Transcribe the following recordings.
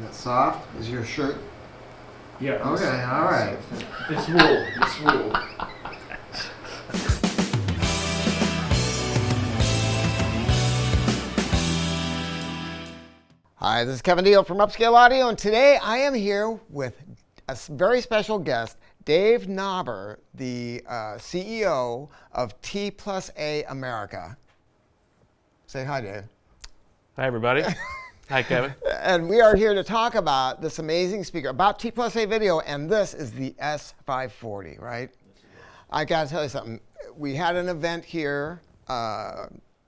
Is it soft? Is your shirt? Yeah. Okay, all right. It's wool. It's wool. Hi, this is Kevin Deal from Upscale Audio, and today I am here with a very special guest, Dave Nauber, the CEO of T+A America. Say hi, Dave. Hi, everybody. Hi, Kevin. And we are here to talk about this amazing speaker, about T+A video, and this is the S540, right? I got to tell you something. We had an event here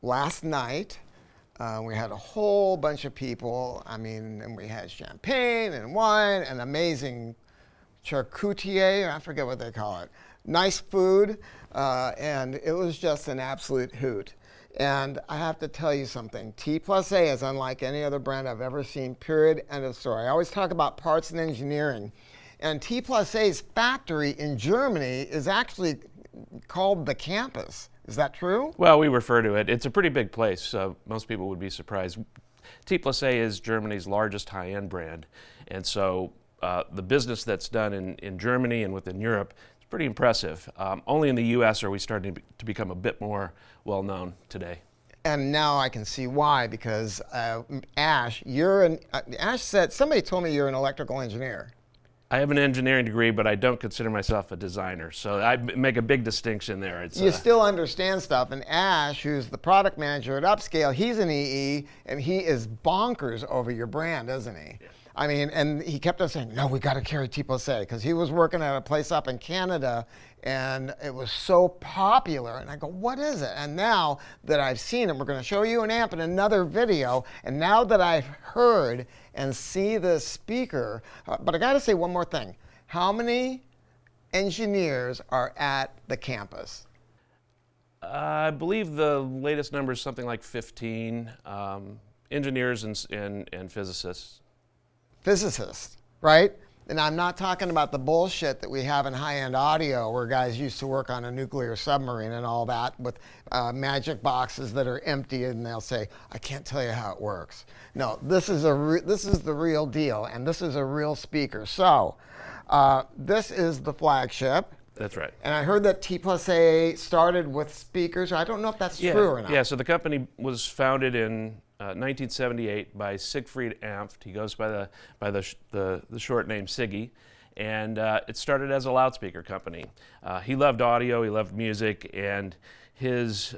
last night. We had a whole bunch of people. I mean, and we had champagne and wine and amazing charcutier, I forget what they call it. Nice food, and it was just an absolute hoot. And I have to tell you something. T+A is unlike any other brand I've ever seen, period, end of story. I always talk about parts and engineering. And T+A's factory in Germany is actually called the campus. Is that true? Well, we refer to it. It's a pretty big place, so most people would be surprised. T+A is Germany's largest high-end brand. And so the business that's done in Germany and within Europe is pretty impressive. Only in the U.S. are we starting to become a bit more well-known today. And now I can see why, because Ash, Ash said, somebody told me you're an electrical engineer. I have an engineering degree, but I don't consider myself a designer. So I make a big distinction there. You still understand stuff. And Ash, who's the product manager at Upscale, he's an EE, and he is bonkers over your brand, isn't he? Yeah. I mean, and he kept on saying, no, we got to carry T+A, because he was working at a place up in Canada, and it was so popular. And I go, what is it? And now that I've seen it, we're going to show you an amp in another video, and now that I've heard and see the speaker, but I got to say one more thing. How many engineers are at the campus? I believe the latest number is something like 15 engineers and physicists. Physicists, right? And I'm not talking about the bullshit that we have in high-end audio where guys used to work on a nuclear submarine and all that with magic boxes that are empty, and they'll say, I can't tell you how it works. No, this is the real deal, and this is a real speaker. So this is the Flagship. That's right. And I heard that T+A started with speakers. I don't know if that's true or not. Yeah, so the company was founded in 1978 by Siegfried Amft. He goes by the short name Siggy, and it started as a loudspeaker company. He loved audio, he loved music, and his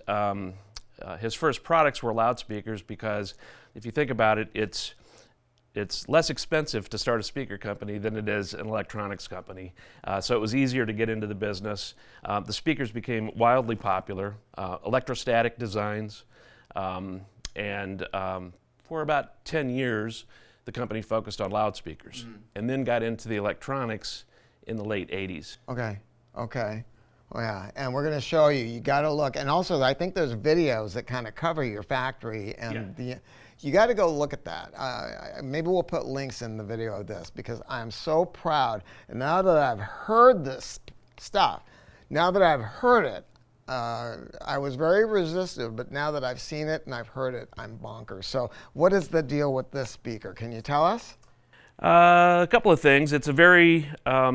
first products were loudspeakers because if you think about it, it's less expensive to start a speaker company than it is an electronics company. So it was easier to get into the business. The speakers became wildly popular, electrostatic designs. And for about 10 years, the company focused on loudspeakers and then got into the electronics in the late 80s. Okay. Oh, yeah, and we're going to show you. You got to look. And also, I think there's videos that kind of cover your factory. And you got to go look at that. Maybe we'll put links in the video of this because I'm so proud. And now that I've heard this stuff, now that I've heard it, I was very resistive, but now that I've seen it and I've heard it, I'm bonkers. So what is the deal with this speaker? Can you tell us? A couple of things. It's a very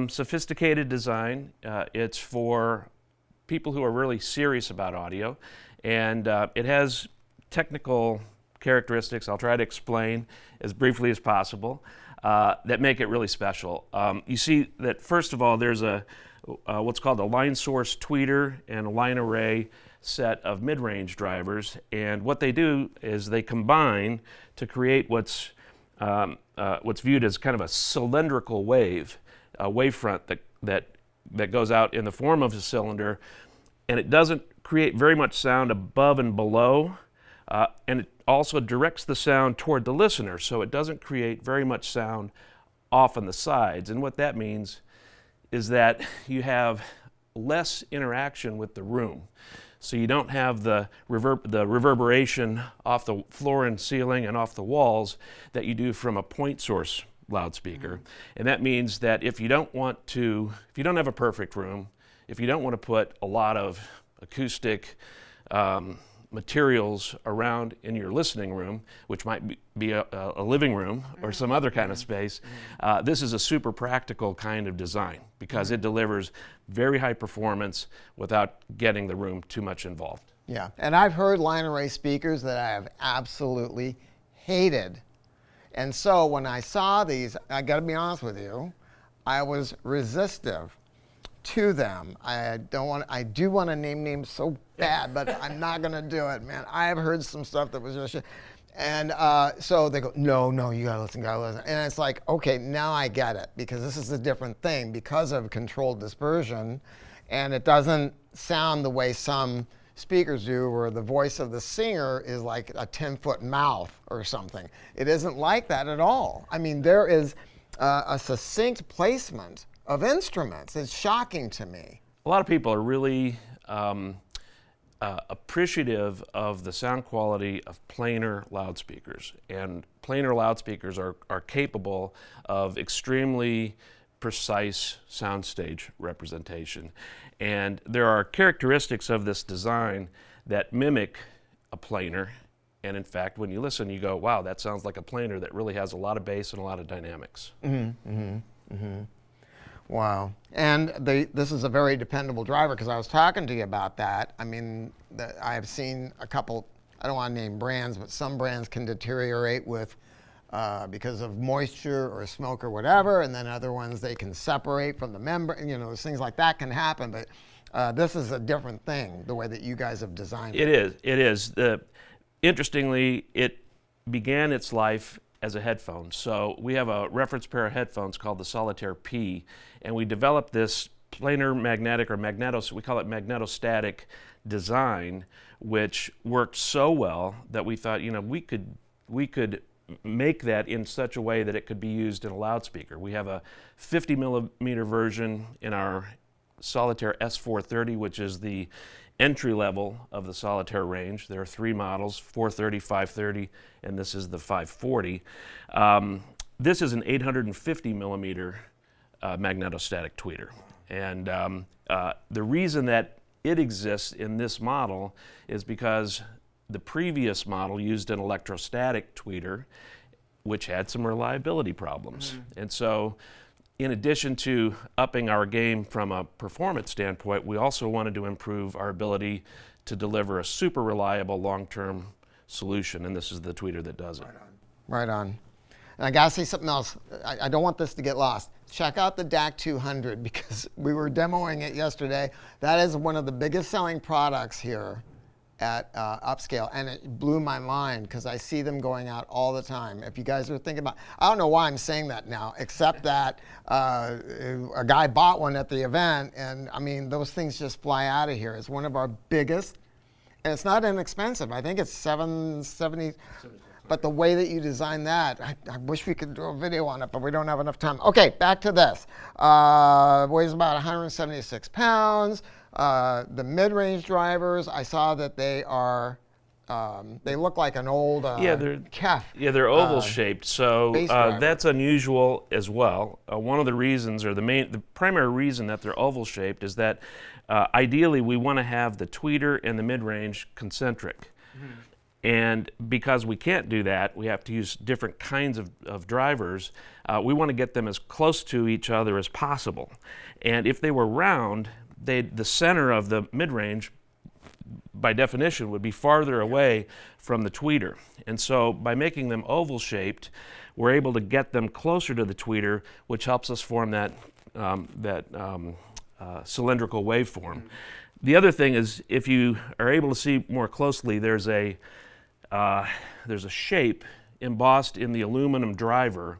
sophisticated design. It's for people who are really serious about audio, and it has technical characteristics I'll try to explain as briefly as possible that make it really special. You see that, first of all, there's what's called a line source tweeter and a line array set of mid-range drivers, and what they do is they combine to create what's viewed as kind of a cylindrical wavefront that goes out in the form of a cylinder, and it doesn't create very much sound above and below, and it also directs the sound toward the listener, so it doesn't create very much sound off on the sides. And what that means is that you have less interaction with the room. So you don't have the reverberation off the floor and ceiling and off the walls that you do from a point source loudspeaker. And that means that if you don't have a perfect room, if you don't want to put a lot of acoustic materials around in your listening room, which might be a living room or some other kind of space, this is a super practical kind of design because it delivers very high performance without getting the room too much involved. Yeah, and I've heard line array speakers that I have absolutely hated. And so when I saw these, I got to be honest with you, I was resistive to them. I do want to name names so bad, but I'm not going to do it, man. I have heard some stuff that was just shit. And so they go, no, you got to listen, And it's like, okay, now I get it, because this is a different thing because of controlled dispersion, and it doesn't sound the way some speakers do, where the voice of the singer is like a 10-foot mouth or something. It isn't like that at all. I mean, there is a succinct placement of instruments. It's shocking to me. A lot of people are really appreciative of the sound quality of planar loudspeakers, and planar loudspeakers are capable of extremely precise soundstage representation. And there are characteristics of this design that mimic a planar, and in fact, when you listen, you go, wow, that sounds like a planar that really has a lot of bass and a lot of dynamics. Wow. And this is a very dependable driver, because I was talking to you about that. I mean, I have seen a couple, I don't want to name brands, but some brands can deteriorate with because of moisture or smoke or whatever, and then other ones they can separate from the membrane. You know, things like that can happen, but this is a different thing, the way that you guys have designed it. It is. Interestingly, it began its life as a headphone. So we have a reference pair of headphones called the Solitaire P, and we developed this planar magnetic, or we call it magnetostatic design, which worked so well that we thought, you know, we could make that in such a way that it could be used in a loudspeaker. We have a 50 millimeter version in our Solitaire S430, which is the entry level of the Solitaire range. There are 3 models, 430, 530, and this is the 540. This is an 850 millimeter magnetostatic tweeter. And the reason that it exists in this model is because the previous model used an electrostatic tweeter, which had some reliability problems. And so, in addition to upping our game from a performance standpoint, we also wanted to improve our ability to deliver a super reliable long-term solution, and this is the tweeter that does it. Right on. And I gotta say something else. I don't want this to get lost. Check out the DAC 200, because we were demoing it yesterday. That is one of the biggest selling products here at Upscale, and it blew my mind, because I see them going out all the time. If you guys are thinking about, I don't know why I'm saying that now, except that a guy bought one at the event, and I mean, those things just fly out of here. It's one of our biggest, and it's not inexpensive. I think it's $770. But the way that you design that, I wish we could do a video on it, but we don't have enough time. Okay, back to this. Weighs about 176 pounds. The mid-range drivers, I saw that they are, they look like an old Kef. Yeah, they're oval shaped, so that's unusual as well. One of the reasons, or the primary reason that they're oval shaped, is that ideally we want to have the tweeter and the mid-range concentric. And because we can't do that, we have to use different kinds of drivers. We want to get them as close to each other as possible. And if they were round, the center of the mid-range, by definition, would be farther away from the tweeter. And so by making them oval-shaped, we're able to get them closer to the tweeter, which helps us form that cylindrical waveform. The other thing is, if you are able to see more closely, there's a shape embossed in the aluminum driver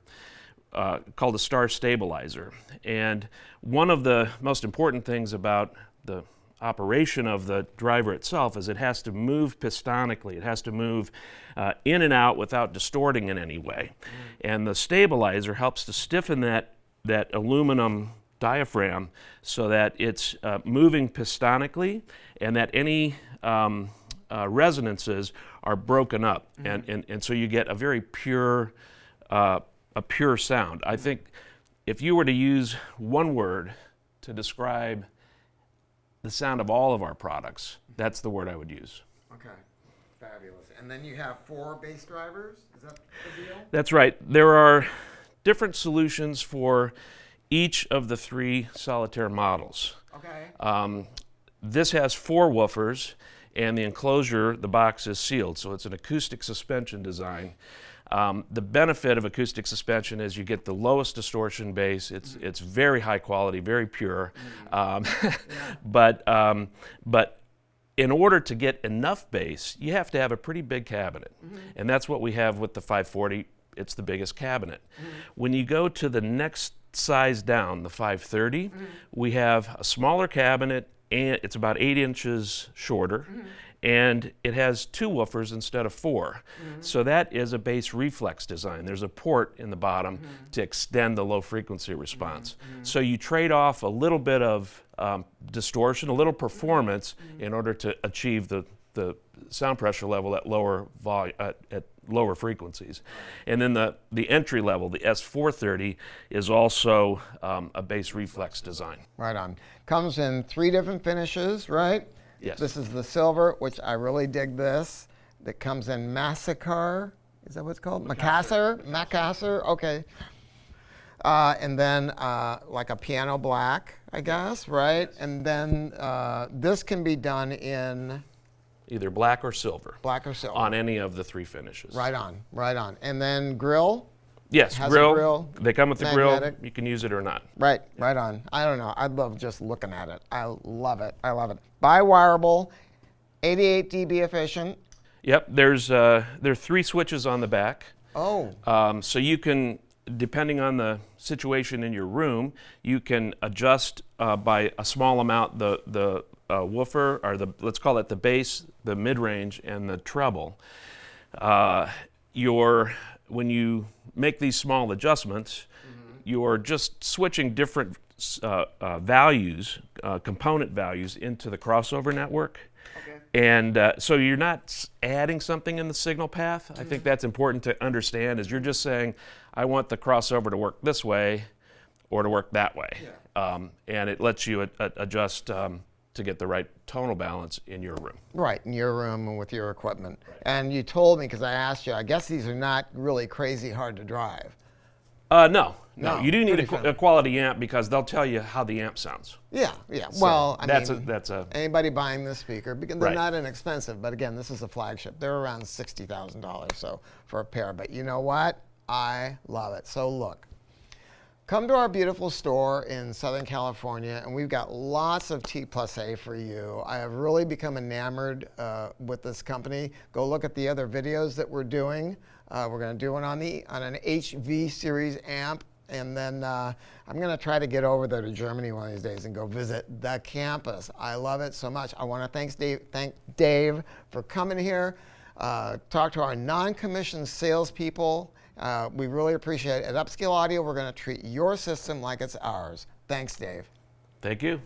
called a star stabilizer. And one of the most important things about the operation of the driver itself is it has to move pistonically. It has to move in and out without distorting in any way. And the stabilizer helps to stiffen that aluminum diaphragm so that it's moving pistonically, and that any resonances are broken up, and so you get a very pure sound. I think if you were to use one word to describe the sound of all of our products, that's the word I would use. Okay. Fabulous. And then you have 4 bass drivers. Is that the deal? That's right. There are different solutions for each of the 3 Solitaire models. Okay. This has 4 woofers, and the enclosure, the box is sealed, so it's an acoustic suspension design. The benefit of acoustic suspension is you get the lowest distortion bass. It's very high quality, very pure. But in order to get enough bass, you have to have a pretty big cabinet, and that's what we have with the 540. It's the biggest cabinet. When you go to the next size down, the 530, we have a smaller cabinet, and it's about 8 inches shorter, and it has 2 woofers instead of 4. So that is a bass reflex design. There's a port in the bottom to extend the low frequency response. So you trade off a little bit of distortion, a little performance in order to achieve the sound pressure level at lower at lower frequencies. And then the entry level, the S430, is also a bass reflex design. Right on. Comes in 3 different finishes, right? Yes. This is the silver, which I really dig this. That comes in Massacre. Is that what it's called? Macassar? Macassar, okay. And then like a piano black, I guess, right? And then this can be done in Either black or silver. black or silver. On any of the 3 finishes. Right on, right on. And then grill. Yes, Has a grill. grill, They come with the magnetic. grill. You can use it or not. Right, right on. I don't know. I love just looking at it. I love it. I love it. Bi-wireable, 88 dB efficient. Yep, there are 3 switches on the back. Oh, So you can, depending on the situation in your room, you can adjust by a small amount the woofer, or let's call it the bass, the mid-range, and the treble. When you make these small adjustments, you're just switching different values, component values, into the crossover network. okay. And so you're not adding something in the signal path. I think that's important to understand, is you're just saying, I want the crossover to work this way or to work that way. And it lets you adjust to get the right tonal balance in your room. Right, in your room and with your equipment. And you told me, because I asked you, I guess these are not really crazy hard to drive. No. No, You do need pretty fun. a quality amp, because they'll tell you how the amp sounds. Yeah, yeah. Well, I that's mean, that's a anybody buying this speaker, because they're Right. not inexpensive, but again, this is a flagship. They're around $60,000 so for a pair. But you know what? I love it. So look, come to our beautiful store in Southern California, and we've got lots of T+A for you. I have really become enamored with this company. Go look at the other videos that we're doing. We're going to do one on an HV series amp. And then I'm going to try to get over there to Germany one of these days and go visit the campus. I love it so much. I want to thank Dave for coming here, talk to our non-commissioned salespeople. We really appreciate it. At Upscale Audio, we're going to treat your system like it's ours. Thanks, Dave. Thank you.